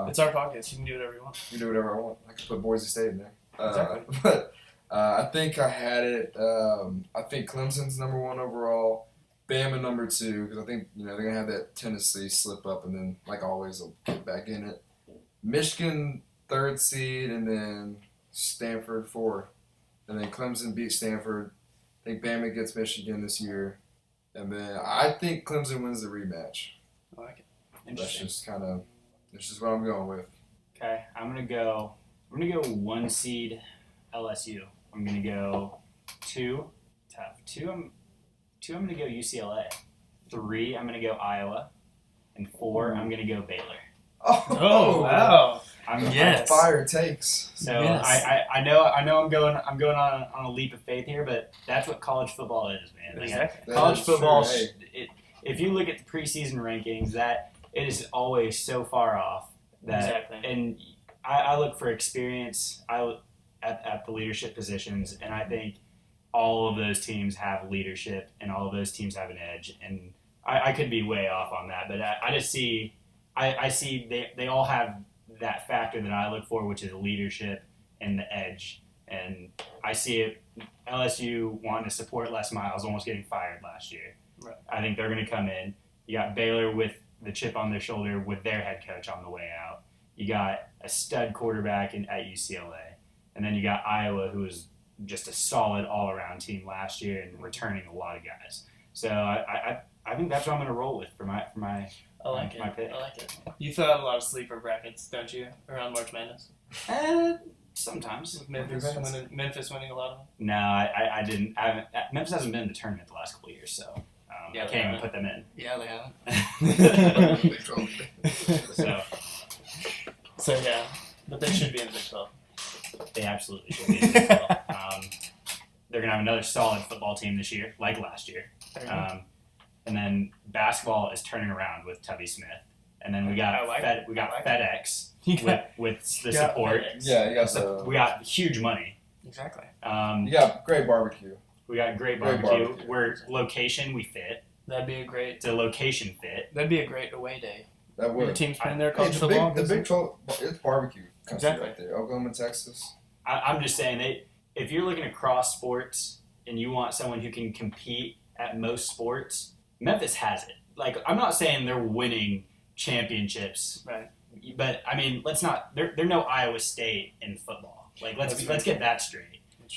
it's our podcast. You can do whatever you want. You can do whatever I want. I can put Boise State in there. Exactly. But I think I had it. I think Clemson's number 1 overall. Bama number 2 because I think they're gonna have that Tennessee slip up and then like always they'll get back in it. Michigan 3rd seed and then Stanford 4, and then Clemson beat Stanford. I think Bama gets Michigan this year, and then I think Clemson wins the rematch. I like it. That's Interesting. just what I'm going with. Okay, I'm gonna go 1 seed LSU. I'm gonna go 2. Tough. 2. I'm gonna go UCLA. 3. I'm gonna go Iowa, and 4. I'm gonna go Baylor. Oh, wow. I'm Yes. Fire takes. So Yes. I know I'm going on a leap of faith here, but that's what college football is, man. Like, Exactly. That college is true. football, Hey, if you look at the preseason rankings, that it is always so far off. That, Exactly. And I look for experience. I look at the leadership positions, and I think all of those teams have leadership, and all of those teams have an edge. And I could be way off on that, but I just see I see they all have that factor that I look for, which is leadership and the edge. And I see it. LSU wanting to support Les Miles, almost getting fired last year. Right. I think they're going to come in. You got Baylor with the chip on their shoulder with their head coach on the way out. You got a stud quarterback at UCLA, and then you got Iowa, who is just a solid all-around team last year and returning a lot of guys. So I think that's what I'm going to roll with for my I like my it. pick. I like it. You fill out a lot of sleeper brackets, don't you, around March Madness? Sometimes. Memphis winning a lot of them. No, I didn't. Memphis hasn't been in the tournament the last couple of years, so Yeah, I they can't even haven't. put them in. Yeah, they haven't. So So yeah, but they should be in the Big 12. they absolutely should be in the Big 12. They're going to have another solid football team this year, like last year. And then basketball is turning around with Tubby Smith. And then we got I like it. FedEx You with, got- with the you got support. FedEx. Yeah, you got So we got huge money. Exactly. you got great barbecue. We got great Great barbecue. barbecue. We're location we fit. That'd be a great. It's a location fit. That'd be a great away day. That Your would. team's playing their Hey, college football. the Big 12, it's barbecue country Exactly. right there. Oklahoma, Texas. I'm just saying if you're looking across sports and you want someone who can compete at most sports, Memphis has it. Like, I'm not saying they're winning championships, Right. but I mean, let's not. They're no Iowa State in football. Like, let's get that straight.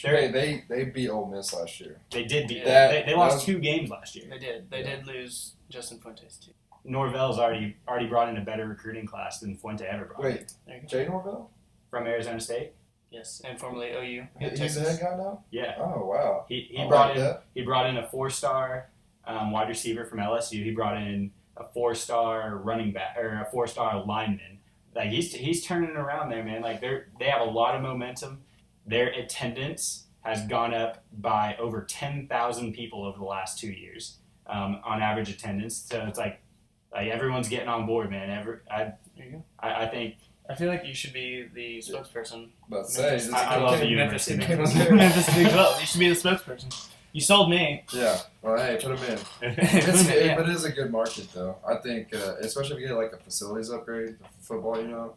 They beat Ole Miss last year. They did beat. That- They lost that was- 2 games last year. They did. They Yeah. did lose Justin Fuentes too. Norvell's already brought in a better recruiting class than Fuente ever brought. Wait, There you go. Jay Norvell? From Arizona State. Yes, and formerly OU. He's the head guy now? Yeah, Oh, wow. he I brought like in that. he brought in a 4-star wide receiver from LSU. He brought in a 4-star running back or a 4-star lineman. Like he's turning it around there, man. Like they have a lot of momentum. Their attendance has gone up by over 10,000 people over the last 2 years on average attendance. So it's like everyone's getting on board, man. There you go. I think I feel like you should be the spokesperson. But say, Memphis- I love the Memphis university. Memphis Big 12. You should be the spokesperson. You sold me. Yeah. Well, hey, put him in. Yeah. But it is a good market, though. I think, especially if you get like a facilities upgrade, football, you know.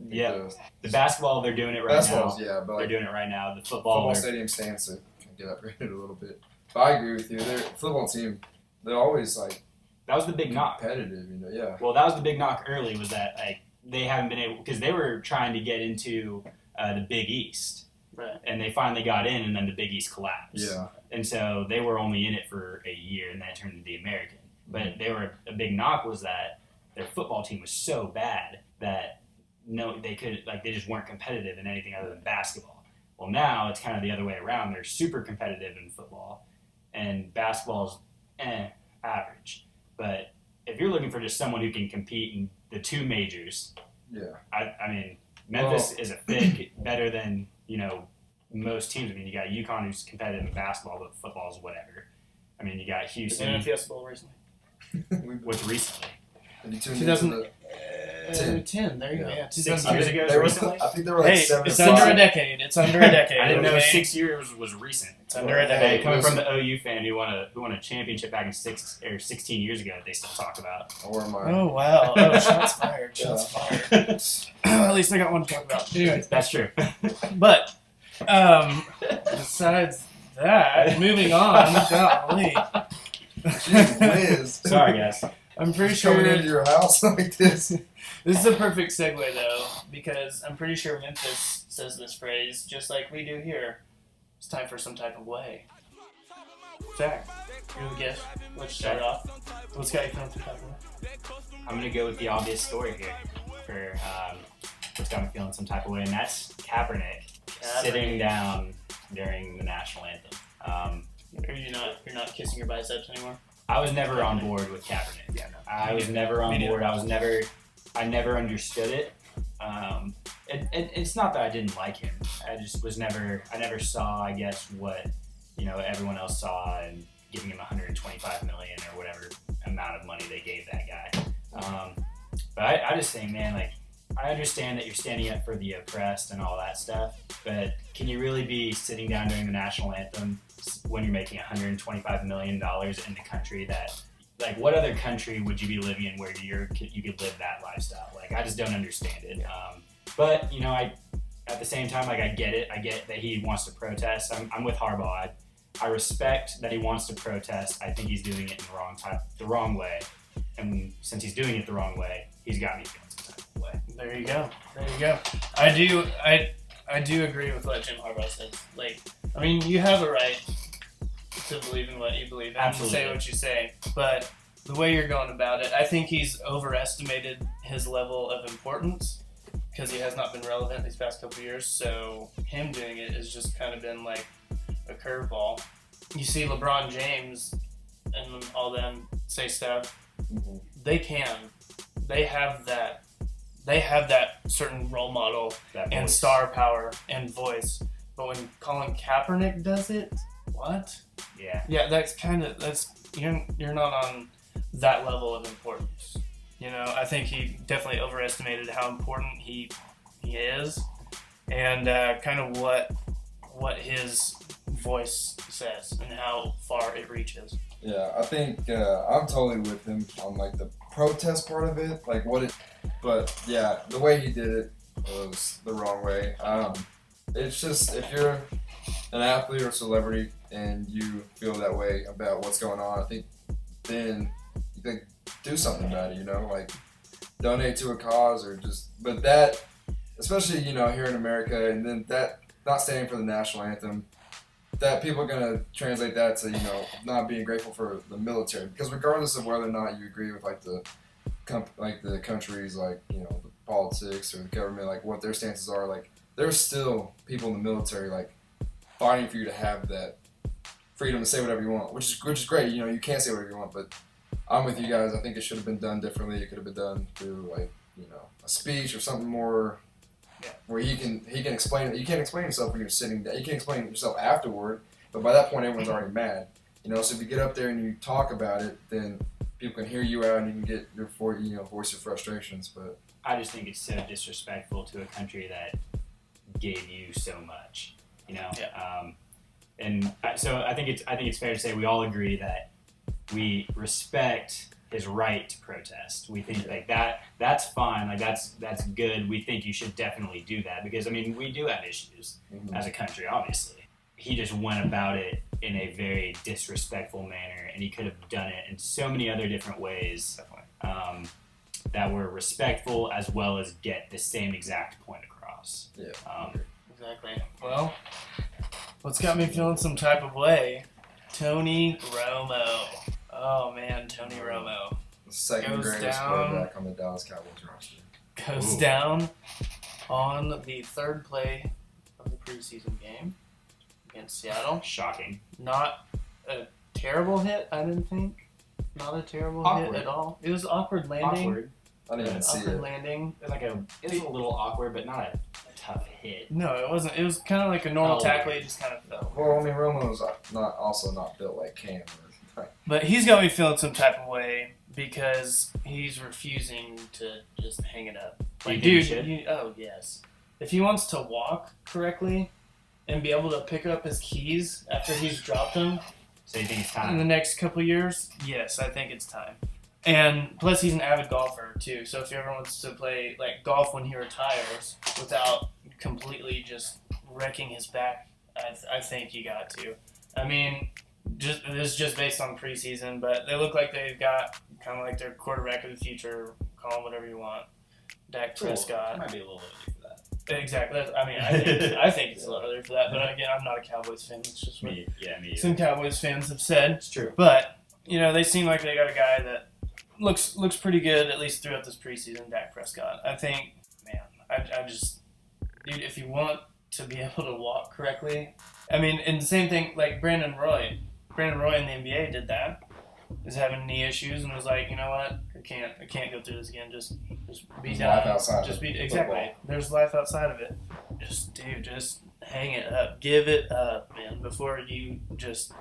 Yeah. The basketball, they're doing it right Basketball's, now. yeah, but They're like doing it right now. The football they're- stadium stands to get upgraded a little bit. But I agree with you. Their football team, they're always like that was the big knock. competitive, you know. Yeah. Well, that was the big knock early was that like they haven't been able because they were trying to get into the Big East, Right. and they finally got in, and then the Big East collapsed. Yeah. And so they were only in it for a year, and then it turned into the American. But they were a big knock was that their football team was so bad that they just weren't competitive in anything other than basketball. Well, now it's kind of the other way around. They're super competitive in football, and basketball's average. But if you're looking for just someone who can compete in the 2 majors, Yeah. I mean, Memphis is a fit better than, most teams. I mean, you got UConn who's competitive in basketball, but football's whatever. I mean, you got The Houston, Fiesta Bowl recently. which recently. And you tuned 2000 into 10. There you go. Yeah. Yeah. 6 2000 years ago, they were, recently. I think they were like Hey, 7 it's and under 5. a decade. It's under a decade. I didn't know okay? 6 years was recent. It's under a Hey, decade. coming from listen. the OU fan who won a championship back in 16 years ago, that they still talk about. Or my Oh wow! Oh, shots fired! Shots fired! At least I got one to talk about. Anyways, That's true. but besides that, moving on. Golly, Jeez Whiz. Sorry, guys. I'm pretty sure Coming into your house like this. this is a perfect segue though, because I'm pretty sure Memphis says this phrase just like we do here. It's time for some type of way. Zach, you're the guest. Let's start off. What's got you feeling some type of way? I'm going to go with the obvious story here for what's got me feeling some type of way, and that's Kaepernick sitting down during the national anthem. You're not kissing your biceps anymore? I was never on board with Kaepernick. Yeah, no. I was never on Me neither. board. I never understood it. It's not that I didn't like him. I never saw, I guess, what everyone else saw, and giving him $125 million or whatever amount of money they gave that guy. But I just think, man, like, I understand that you're standing up for the oppressed and all that stuff, but can you really be sitting down during the national anthem when you're making $125 million in the country that, like, what other country would you be living in where you could live that lifestyle? Like, I just don't understand it. But at the same time, like, I get it. I get that he wants to protest. I'm with Harbaugh. I respect that he wants to protest. I think he's doing it in the wrong way. And since he's doing it the wrong way, he's got me feeling some type of way. There you go. I I do agree with what Jim Harbaugh says. Like, I mean, you have a right to believe in what you believe in, Absolutely. to say what you say, but the way you're going about it, I think he's overestimated his level of importance because he has not been relevant these past couple years. So him doing it has just kind of been like a curveball. You see LeBron James and all them say stuff. Mm-hmm. They have that certain role model That and voice. star power and voice. But when Colin Kaepernick does it, what? Yeah. Yeah, that's you're not on that level of importance. You know, I think he definitely overestimated how important he is, and kind of what his voice says and how far it reaches. Yeah, I think I'm totally with him on like the protest part of it, like what it. But yeah, the way he did it was the wrong way. It's just if you're an athlete or celebrity and you feel that way about what's going on, I think then you can do something about it. You know, like donate to a cause or just. But that, especially here in America, and then that not standing for the national anthem. That people are gonna translate that to not being grateful for the military, because regardless of whether or not you agree with like the countries the politics or the government, like what their stances are, like there's still people in the military like fighting for you to have that freedom to say whatever you want, which is great. You can't say whatever you want, but I'm with you guys. I think it should have been done differently. It could have been done through like a speech or something more. Yeah. Where he can explain it. You can't explain yourself when you're sitting down. You can explain yourself afterward, but by that point everyone's already mad. So if you get up there and you talk about it, then people can hear you out and you can get your voice your frustrations. But I just think it's so disrespectful to a country that gave you so much. Yeah. So I think it's fair to say we all agree that we respect his right to protest. We think like that's fine, like that's good. We think you should definitely do that because we do have issues as a country, obviously. He just went about it in a very disrespectful manner, and he could have done it in so many other different ways that were respectful as well as get the same exact point across. Yeah. Exactly. Well, what's got me feeling some type of way? Tony Romo. Oh man, Tony Romo the second Goes greatest down. quarterback on the Dallas Cowboys roster. goes Ooh. down on the third play of the preseason game against Seattle. Shocking. Not a terrible hit, I didn't think. Not a terrible Awkward. hit at all. It was awkward landing. Awkward. I didn't even see Awkward it. landing. It was a little awkward, but not a tough hit. No, it wasn't. It was kind of like a normal Oh. tackle. He just kind of fell. Well, Romo's not built like Cam. But he's got me feeling some type of way because he's refusing to just hang it up. Do you Like, think he dude, should? oh yes. If he wants to walk correctly and be able to pick up his keys after he's dropped them So you think it's in the time? next couple years, yes, I think it's time. And plus, he's an avid golfer too. So if he ever wants to play like golf when he retires without completely just wrecking his back, I think you got to. This is just based on preseason, but they look like they've got kind of like their quarterback of the future. Call him whatever you want, Dak Prescott. Might be a little early for that. Exactly. I think it's a little early for that. But again, I'm not a Cowboys fan. It's just what Me either. some Cowboys fans have said. It's true. But they seem like they got a guy that looks pretty good at least throughout this preseason. Dak Prescott. I think, man, I just, dude, if you want to be able to walk correctly, and the same thing like Brandon Roy in the NBA did that. Is having knee issues and was like, you know what, I can't go through this again. Just be There's done. life outside Just of be football. exactly. There's life outside of it. Just hang it up. Give it up, man, before you just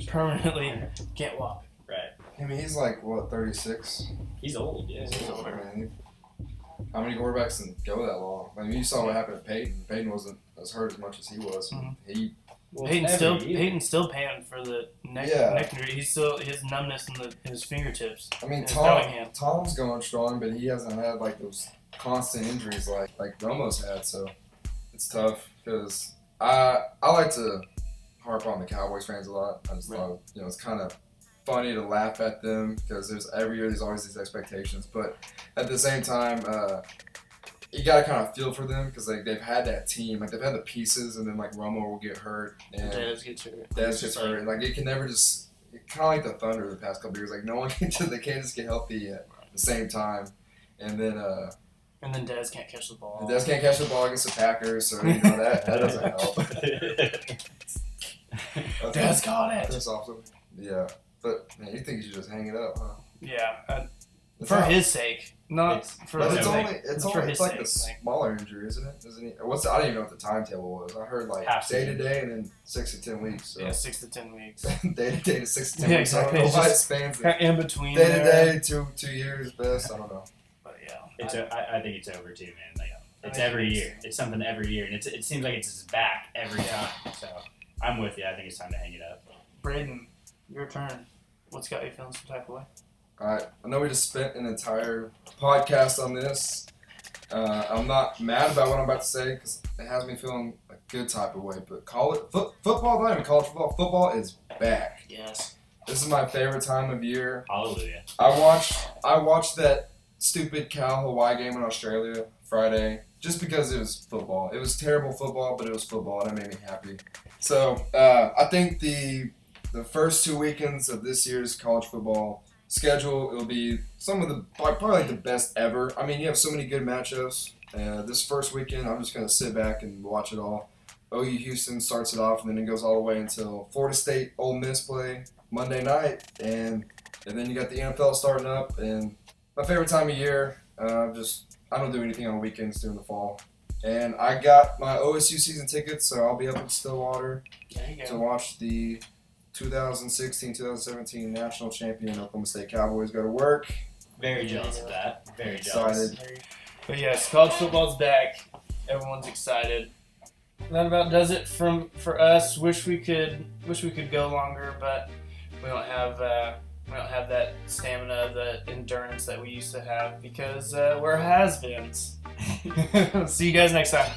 permanently can't walk. Right. He's like what 36. He's old. Yeah. He's older. How many quarterbacks can go that long? You saw what happened to Peyton. Peyton wasn't as hurt as much as he was. Mhm. He Peyton's still paying for the neck injury. He's still his numbness in his fingertips. His throwing hand. Tom's going strong, but he hasn't had like those constant injuries like Romo's had. So it's tough because I like to harp on the Cowboys fans a lot. I just thought it's kind of funny to laugh at them because every year there's always these expectations, but at the same time, you gotta kind of feel for them because like they've had that team, like they've had the pieces, and then like Romo will get hurt and Dez gets hurt. Dez gets hurt, and like it can never just kind of like the Thunder the past couple years, like no one can they can't just get healthy at the same time, and then Dez can't catch the ball. Dez can't catch the ball against the Packers, so you know that doesn't help. Dez caught it. That's awesome. Yeah, but man, you think you should just hang it up, huh? Yeah, It's for not- his sake, not for But his it's sake. only it's for only his it's like sake, a smaller injury, isn't it? Isn't it? I don't even know what the timetable was. I heard like Half day to season. day and then 6 to 10 weeks. So. Yeah, 6 to 10 weeks. day to day to 6 to 10 Yeah, weeks. I exactly. don't know It's why it just spans it. Kind of in between Day to there. day, 2 years best. I don't know. But yeah, It's I think it's over too, man. Like, it's I think every it's- year. It's something every year, and it seems like it's just back every time. So I'm with you. I think it's time to hang it up. Braden, your turn. What's got you feeling some type of way? Alright, I know we just spent an entire podcast on this. I'm not mad about what I'm about to say because it has me feeling a good type of way. But football, not even college football, football is back. Yes. This is my favorite time of year. Hallelujah. I watched that stupid Cal Hawaii game in Australia Friday just because it was football. It was terrible football, but it was football and it made me happy. So I think the first 2 weekends of this year's college football schedule, it'll be some of the probably like the best ever. I mean, you have so many good matchups. This first weekend, I'm just gonna sit back and watch it all. OU Houston starts it off, and then it goes all the way until Florida State Ole Miss play Monday night, and then you got the NFL starting up. And my favorite time of year. I don't do anything on weekends during the fall. And I got my OSU season tickets, so I'll be up in Stillwater There you to go. watch the 2016-2017 national champion Oklahoma State Cowboys go to work. Very jealous of that. Very jealous. Excited. But yes, college football's back. Everyone's excited. That about does it for us. Wish we could go longer, but we don't have that stamina, the endurance that we used to have because we're has-beens. See you guys next time.